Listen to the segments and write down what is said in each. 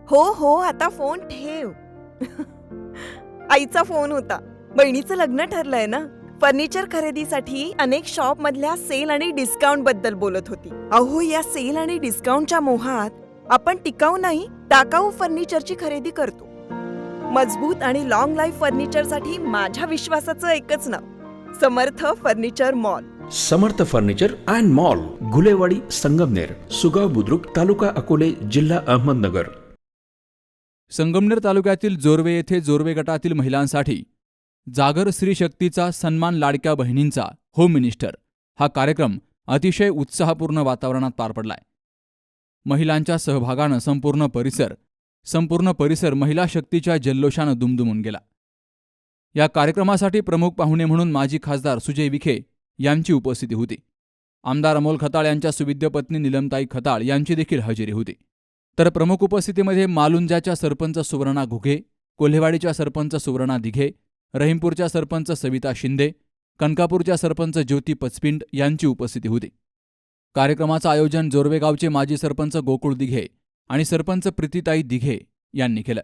हो हो, आता फोन ठेव. आईचा फोन होता. बहिणीचं लग्न ठरलंय ना. फर्निचर खरेदीसाठी अनेक शॉप मधल्या सेल आणि डिस्काउंट बद्दल बोलत होती. अहो, या सेल आणि डिस्काउंटच्या मोहात आपण टिकाऊ नाही, टाकाऊ फर्निचरची खरेदी करतो. मजबूत आणि लॉंग लाईफ फर्निचरसाठी माझ्या विश्वासाचं एकच नाव, Samarth furniture mall. Samarth furniture and mall, Gulewadi, Sangamner, Sugaon Budruk, taluka Akole, जिल्हा अहमदनगर. संगमनेर तालुक्यातील जोर्वे येथे जोर्वे गटातील महिलांसाठी जागर स्त्री शक्तीचा सन्मान लाडक्या बहिणींचा होम मिनिस्टर हा कार्यक्रम अतिशय उत्साहपूर्ण वातावरणात पार पडलाय. महिलांच्या सहभागानं संपूर्ण परिसर महिला शक्तीच्या जल्लोषानं दुमदुमून गेला. या कार्यक्रमासाठी प्रमुख पाहुणे म्हणून माजी खासदार सुजय विखे यांची उपस्थिती होती. आमदार अमोल खताळ यांच्या सुविद्य पत्नी निलमताई खताळ यांची देखील हजेरी होती. तर प्रमुख उपस्थितीमध्ये मालुंजाच्या सरपंच सुवर्णा घुगे, कोल्हेवाडीच्या सरपंच सुवर्णा दिघे, रहीमपूरच्या सरपंच सविता शिंदे, कनकापूरच्या सरपंच ज्योती पचपिंड यांची उपस्थिती होती. कार्यक्रमाचं आयोजन जोर्वे गावचे माजी सरपंच गोकुळ दिघे आणि सरपंच प्रीतीताई दिघे यांनी केलं.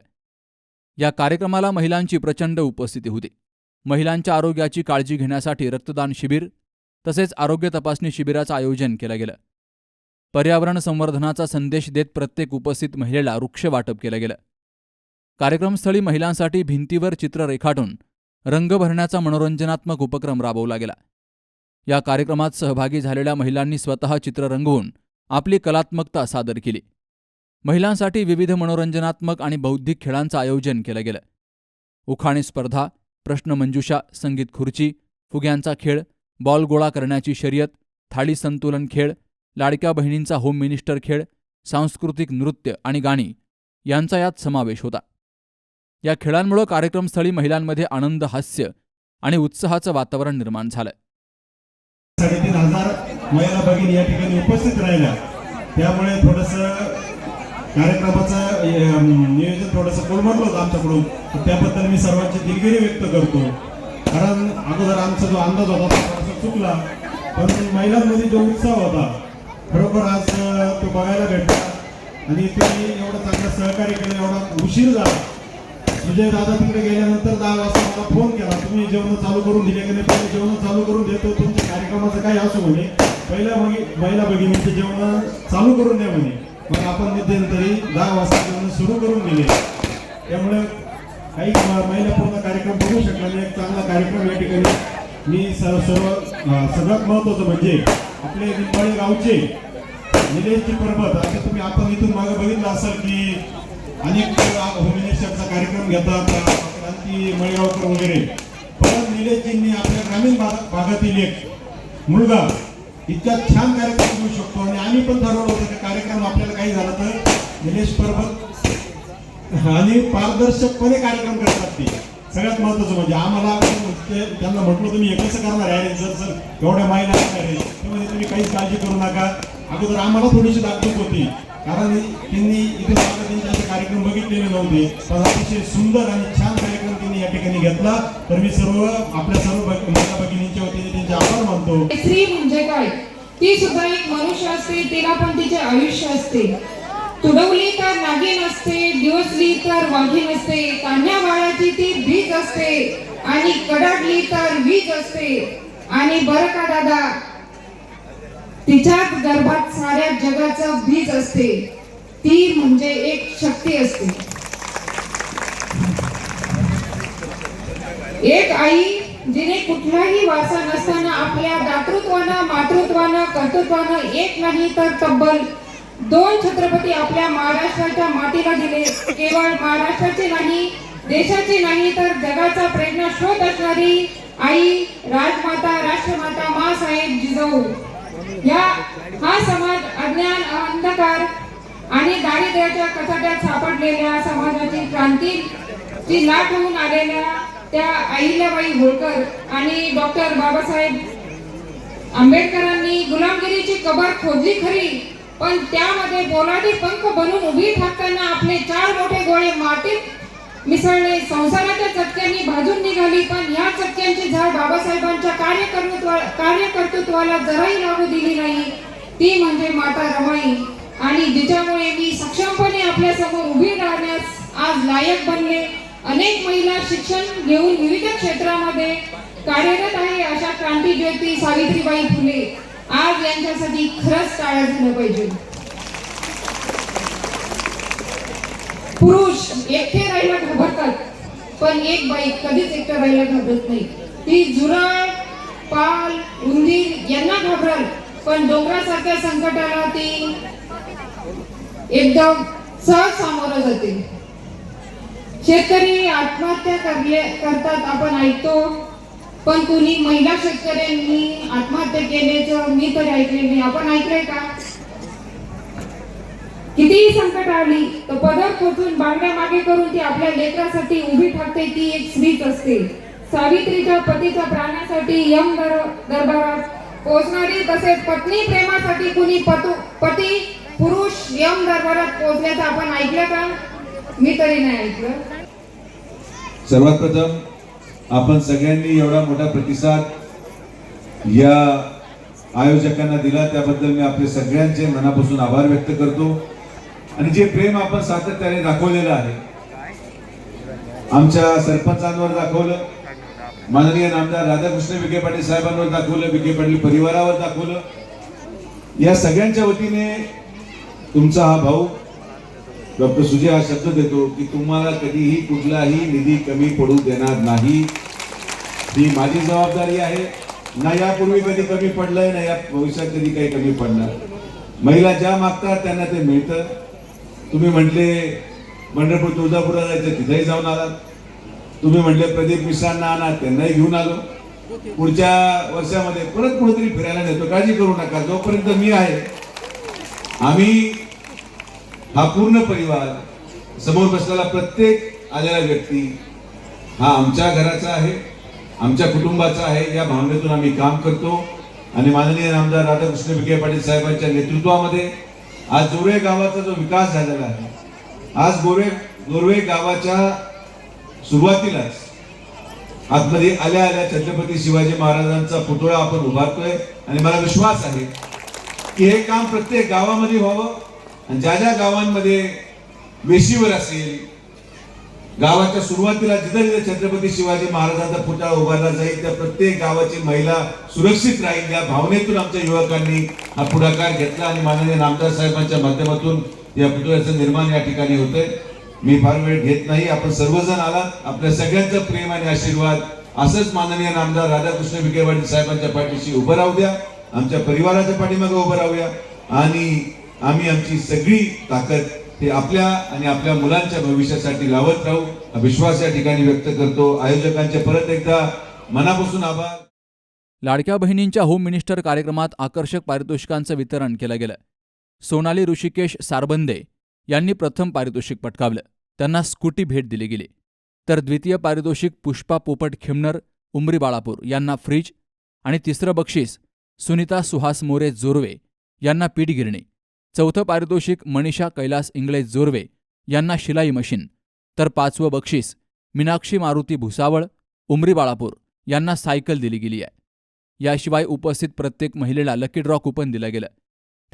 या कार्यक्रमाला महिलांची प्रचंड उपस्थिती होती. महिलांच्या आरोग्याची काळजी घेण्यासाठी रक्तदान शिबिर तसेच आरोग्य तपासणी शिबिराचं आयोजन केलं गेलं. पर्यावरण संवर्धनाचा संदेश देत प्रत्येक उपस्थित महिलेला वृक्ष वाटप केलं गेलं. कार्यक्रमस्थळी महिलांसाठी भिंतीवर चित्र रेखाटून रंग भरण्याचा मनोरंजनात्मक उपक्रम राबवला गेला. या कार्यक्रमात सहभागी झालेल्या महिलांनी स्वतः चित्र रंगवून आपली कलात्मकता सादर केली. महिलांसाठी विविध मनोरंजनात्मक आणि बौद्धिक खेळांचं आयोजन केलं गेलं. उखाणी स्पर्धा, प्रश्नमंजुषा, संगीत खुर्ची, फुग्यांचा खेळ, बॉल गोळा करण्याची शर्यत, थाळी संतुलन खेळ, लाडक्या बहिणींचा होम मिनिस्टर खेळ, सांस्कृतिक नृत्य आणि गाणी यांचा यात समावेश होता. या खेळांमुळे कार्यक्रमस्थळी महिलांमध्ये आनंद, हास्य आणि उत्साहाचं वातावरण निर्माण झालं. 3,500 महिला भगिनी या ठिकाणी उपस्थित राहिल्या. त्यामुळे थोडंसं कार्यक्रमाचं नियोजन थोडंसं कोलमडलं होतं आमच्याकडून. त्याबद्दल मी सर्वांची दिलगिरी व्यक्त करतो. कारण अगोदर आमचा जो अंदाज होता तो थोडासा चुकला, पण महिलांमध्ये जो उत्साह होता खरोखर आज तो बघायला भेटला. आणि तुम्ही एवढं चांगलं सहकार्य केलं, एवढा उशीर झाला. सुजय दादा तिकडे गेल्यानंतर 10 वाजता मला फोन केला, तुम्ही जेवण चालू करून दिले की नाही? पहिले जेवण चालू करून देतो, तुमच्या कार्यक्रमाचं काय असो म्हणे, पहिल्या महिला भगिनींचे जेवण चालू करून द्या म्हणे. मग आपण मध्यंतरी 10 वाजता जेवण सुरू करून दिले. त्यामुळे काही महिला पूर्ण कार्यक्रम बघू शकला नाही. एक चांगला कार्यक्रम या ठिकाणी मी सगळ्यात महत्त्वाचं म्हणजे आपले निंबाळी गावचे निलेशजी पर्वत. आता तुम्ही आपण इथून मागे बघितलं असाल की अनेक होम मिनिस्टरचा कार्यक्रम घेतात, क्रांती मळगावकर वगैरे. पण निलेशजींनी आपल्या ग्रामीण भागातील एक मुलगा इतका छान कार्यक्रम घेऊ शकतो. आणि आम्ही पण ठरवलं होतं की कार्यक्रम आपल्याला काही झालं तर निलेश पर्वत आणि पारदर्शकपणे कार्यक्रम करतात. ते सगळ्यात महत्त्वाचं म्हणजे आम्हाला त्यांना म्हटलं तुम्ही हे कसं करणार आहे, जर एवढ्या महिला असणार आहे त्यामध्ये तुम्ही काहीच काळजी करू नका. अगोदर आम्हाला थोडीशी दाखवत होती, कारण त्यांनी इथे त्यांचे कार्यक्रम बघितलेले नव्हते. पण अतिशय सुंदर आणि छान कार्यक्रम त्यांनी या ठिकाणी घेतला. तर मी आपल्या सर्व महिला भगिनींच्या वतीने त्यांचे आभार मानतो. स्त्री म्हणजे काय? ती सुद्धा एक मनुष्य असते, तिला पण तिचे आयुष्य असते. तुडवली तर नागिन असते, दिवसली तर वाघीण असते, कान्या बाळाची ती बीज असते आणि कडाडली तर वीज असते. आणि बरं का दादा, तिच्याच गर्भात साऱ्या जगाचं बीज असते. ती म्हणजे एक शक्ती असते. एक आई जिने कुठलाही वारसा नसताना आपल्या दातृत्वानं, मातृत्वानं, कर्तृत्वानं एक नाही तर तब्बल 2 छत्रपती आपल्या महाराष्ट्राच्या मातीला दिले. केवळ महाराष्ट्राचे नाही, देशाचे नाही तर जगाचा प्रेरणा स्रोत असणारी आई, राजमाता, राष्ट्रमाता माँसाहेब जिजाऊ. हा समाज अज्ञान, अंधकार आणि दारिद्र्याच्या कचाट्यात सापडलेल्या समाजाची क्रांतीची लाट होऊन आलेल्या त्या अहिल्याबाई होळकर आणि डॉक्टर बाबासाहेब आंबेडकरांनी गुलामगिरीची कबर खोदली खरी, पण त्यामध्ये पोलादी पंख बनून उभी ठाकताना आपले 4 मोठे गोळे मातीत मिसळले. संसाराच्या चटक्यांनी भाजून निघाली, पण या चटक्यांची झाड बाबासाहेबांच्या कार्यकर्तृत्वाला जराही लागू दिली नाही. ती म्हणजे माता रमाई. आणि जिच्यामुळे मी सक्षमपणे आपल्या समोर उभी राहण्यास आज लायक बनले. अनेक महिला शिक्षण घेऊन विविध क्षेत्रामध्ये कार्यरत आहे. अशा क्रांतीज्योती सावित्रीबाई फुले आज यांच्यासाठी खरंच टाळ्या झाल्या पाहिजे. पुरुष एकटे राहायला घाबरतात, पण एक बाई कधीच एकटं राहायला घाबरत नाही. ती झुरळ, पाल, उंदीर यांना घाबरल, पण डोंगरासारख्या संकटाला ती एकदम सहज सामोरं जाते. शेतकरी आत्महत्या करतात आपण ऐकतो, पण कुणी महिला शेतकऱ्यांनी आत्महत्या केल्याचं मी तरी ऐकले नाही. आपण ऐकलंय का? कितीही संकट आली तर पदर खोचून बांगड्या मागे करून ती आपल्या लेकरासाठी उभी ठाकते. ती एक स्त्रीच असते. सावित्रीच्या पतीच्या प्राणासाठी यम दरबारात पोहोचणारी, तसेच पत्नी प्रेमासाठी कुणी पती पुरुष यम दरबारात पोहोचल्याचं आपण ऐकलं का? मी तरी नाही ऐकलं. सर्वात प्रथम आपण सगळ्यांनी एवढा मोठा प्रतिसाद या आयोजकांना दिला त्याबद्दल मी आपले सगळ्यांचे मनापासून आभार व्यक्त करतो. आणि जे प्रेम आपण सातत्याने दाखवलेलं आहे, आमच्या सरपंचांवर दाखवलं, माननीय नामदार राधाकृष्ण विखे पाटील साहेबांवर दाखवलं, विखे पाटील परिवारावर दाखवलं, या सगळ्यांच्या वतीने तुमचा हा भाऊ डॉक्टर सुजय हा शब्द देतो की तुम्हाला कधीही कुठलाही निधी कमी पडू देणार नाही. ही माझी जबाबदारी आहे. ना यापूर्वी कधी कमी पडलंय, ना या भविष्यात कधी काही कमी पडणार. महिला ज्या मागतात त्यांना ते मिळतं. तुम्ही म्हटले पंढरपूर तुळजापूरला जायचं, तिथेही जाऊन आलात. तुम्ही म्हटले प्रदीप मिश्रांना आणा, त्यांनाही घेऊन आलो. पुढच्या वर्षामध्ये परत कुठेतरी फिरायला नेतो. काळजी करू नका, जोपर्यंत मी आहे आम्ही हा पूर्ण परिवार, समोर बसलेला प्रत्येक आलेला व्यक्ती हा आमच्या घराचा आहे, आमच्या कुटुंबाचा आहे, या भावनेतून आम्ही काम करतो. आणि माननीय नामदार राधाकृष्ण विखे पाटील साहेबांच्या नेतृत्वामध्ये आज जोरवे गावाचा जो विकास झालेला आहे, आज जोरवे गावाच्या सुरुवातीलाच आतमध्ये आल्या आल्या छत्रपती शिवाजी महाराजांचा पुतळा आपण उभारतोय. आणि मला विश्वास आहे की हे काम प्रत्येक गावामध्ये व्हावं. आणि ज्या ज्या गावांमध्ये वेशीवर असेल, गावाच्या सुरुवातीला जिथे जिथे छत्रपती शिवाजी महाराजांचा पुतळा उभारला जाईल, त्या प्रत्येक गावाची महिला सुरक्षित राहील, या भावनेतून आमच्या युवकांनी हा पुढाकार घेतला. आणि माननीय नामदार साहेबांच्या माध्यमातून या पुतळ्याचं निर्माण या ठिकाणी होतंय. मी फार वेळ घेत नाही. आपण सर्वजण आलात. आपल्या सगळ्यांचं प्रेम आणि आशीर्वाद असंच माननीय नामदार राधाकृष्ण विखे पाटील साहेबांच्या पाठीशी उभं राहू द्या. आमच्या परिवाराच्या पाठीमागे उभं राहूया. आणि आम्ही आमची सगळी ताकद ते आपल्या आणि आपल्या मुलांच्या भविष्यासाठी लावत राहू, हा विश्वास या ठिकाणी व्यक्त करतो. आयोजकांचे परत एकदा मनापासून आभार. लाडक्या बहिणींच्या होम मिनिस्टर कार्यक्रमात आकर्षक पारितोषिकांचं वितरण केलं गेलं. सोनाली ऋषिकेश सारबंदे यांनी प्रथम पारितोषिक पटकावलं. त्यांना स्कूटी भेट दिली गेली. तर द्वितीय पारितोषिक पुष्पा पोपट खिमनर उमरी बाळापूर यांना फ्रीज. आणि तिसरं बक्षीस सुनीता सुहास मोरे जोरवे यांना पीठ गिरणी. चौथं पारितोषिक मनीषा कैलास इंगळे जोरवे यांना शिलाई मशीन. तर पाचवं बक्षीस मीनाक्षी मारुती भुसावळ उमरी बाळापूर यांना सायकल दिली गेली आहे. याशिवाय उपस्थित प्रत्येक महिलेला लकी ड्रॉ कुपन दिलं गेलं.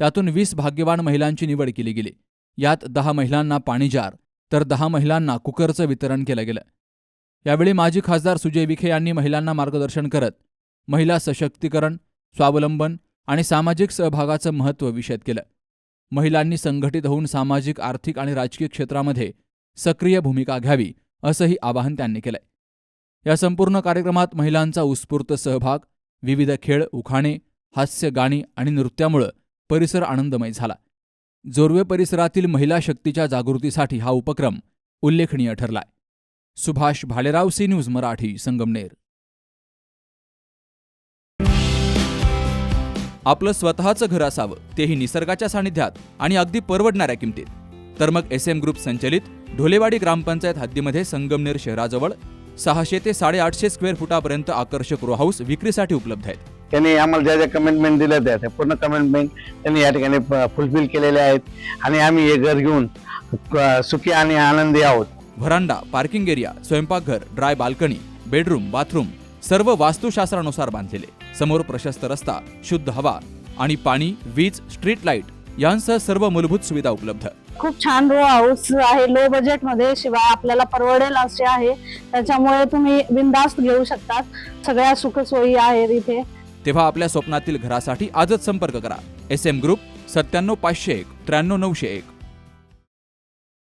त्यातून 20 भाग्यवान महिलांची निवड केली गेली. यात 10 महिलांना पाणी जार तर 10 महिलांना कुकरचं वितरण केलं गेलं. यावेळी माजी खासदार सुजय विखे यांनी महिलांना मार्गदर्शन करत महिला सशक्तीकरण, स्वावलंबन आणि सामाजिक सहभागाचं महत्त्व विशद केलं. महिलांनी संघटित होऊन सामाजिक, आर्थिक आणि राजकीय क्षेत्रामध्ये सक्रिय भूमिका घ्यावी असंही आवाहन त्यांनी केलंय. या संपूर्ण कार्यक्रमात महिलांचा उत्स्फूर्त सहभाग, विविध खेळ, उखाणे, हास्य, गाणी आणि नृत्यामुळं परिसर आनंदमय झाला. जोरवे परिसरातील महिला शक्तीच्या जागृतीसाठी हा उपक्रम उल्लेखनीय ठरलाय. Subhash Bhalerao, C News Marathi, Sangamner. आपलं स्वतःचं घर असावं, तेही निसर्गाच्या सानिध्यात आणि अगदी परवडणाऱ्या किमतीत. तर मग SM ग्रुप संचलित ढोलेवाडी ग्रामपंचायत हद्दीमध्ये संगमनेर शहराजवळ 600 ते 850 स्क्वेअर फुटापर्यंत आकर्षक रो हाऊस विक्रीसाठी उपलब्ध आहेत. त्यांनी आम्हाला ज्या ज्या कमिटमेंट दिल्या त्या पूर्ण कमिटमेंट त्यांनी या ठिकाणी फुलफिल केलेले आहेत. आणि आम्ही हे घर घेऊन सुखी आणि आनंदी आहोत. व्हरांडा, पार्किंग एरिया, स्वयंपाकघर, ड्राय बाल्कनी, बेडरूम, बाथरूम सर्व वास्तुशास्त्रानुसार बांधलेले. समोर प्रशस्त रस्ता, शुद्ध हवा आणि पाणी, वीज, स्ट्रीट लाईट यांसह सर्व मूलभूत सुविधा उपलब्ध. खूप छान रो हाऊस आहे, लो बजेट मध्ये, शिवाय आपल्याला परवडेल असे आहे. त्याच्यामुळे तुम्ही बिनधास्त घेऊ शकतात. सगळ्या सुखसोयी आहेत इथे. तेव्हा आपल्या स्वप्नातील घरासाठी आजच संपर्क करा. SM group 97 501 93 901.